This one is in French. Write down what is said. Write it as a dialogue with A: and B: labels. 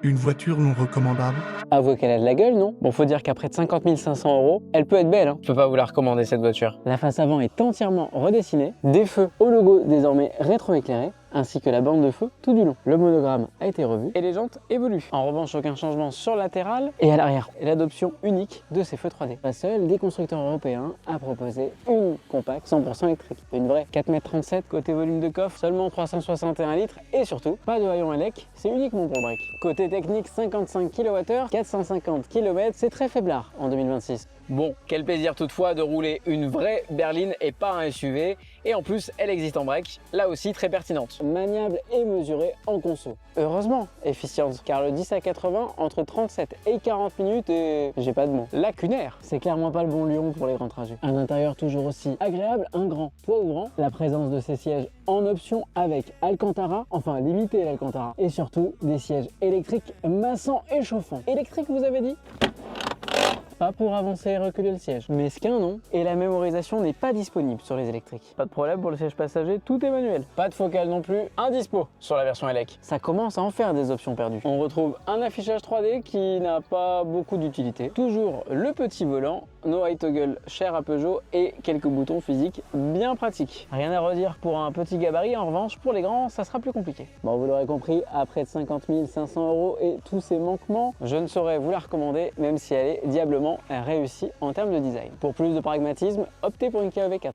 A: Une voiture non recommandable?
B: Avouez qu'elle a de la gueule, non? Bon, faut dire qu'après de 50 500 €, elle peut être belle, hein.
C: Je peux pas vous la recommander cette voiture.
B: La face avant est entièrement redessinée, des feux au logo désormais rétroéclairé, ainsi que la bande de feu tout du long. Le monogramme a été revu et les jantes évoluent. En revanche, aucun changement sur le latéral et à l'arrière. Et l'adoption unique de ces feux 3D. Pas seul, des constructeurs européens a proposé une compacte 100% électrique. Une vraie 4,37 m, côté volume de coffre, seulement 361 litres et surtout, pas de haillon ELEC, c'est uniquement pour le break. Côté technique, 55 kWh, 450 km, c'est très faiblard en 2026.
C: Bon, quel plaisir toutefois de rouler une vraie berline et pas un SUV. Et en plus, elle existe en break, là aussi très pertinente.
B: Maniable et mesurée en conso. Heureusement, efficiente, car le 10 à 80 entre 37 et 40 minutes et j'ai pas de mots. Lacunaire, c'est clairement pas le bon lion pour les grands trajets. Un intérieur toujours aussi agréable, un grand toit ouvrant, la présence de ces sièges en option avec Alcantara, enfin limité l'Alcantara, et surtout des sièges électriques massants et chauffants. Électrique vous avez dit ? Pas pour avancer et reculer le siège, mais ce qu'un non. Et la mémorisation n'est pas disponible sur les électriques.
C: Pas de problème pour le siège passager, tout est manuel. Pas de focale non plus, indispo sur la version ELEC.
B: Ça commence à en faire des options perdues. On retrouve un affichage 3D qui n'a pas beaucoup d'utilité. Toujours le petit volant, no high toggle cher à Peugeot et quelques boutons physiques bien pratiques. Rien à redire pour un petit gabarit, en revanche pour les grands ça sera plus compliqué. Bon vous l'aurez compris, après de 50 500 € et tous ces manquements, je ne saurais vous la recommander même si elle est diablement réussie en termes de design. Pour plus de pragmatisme, optez pour une KEV 4.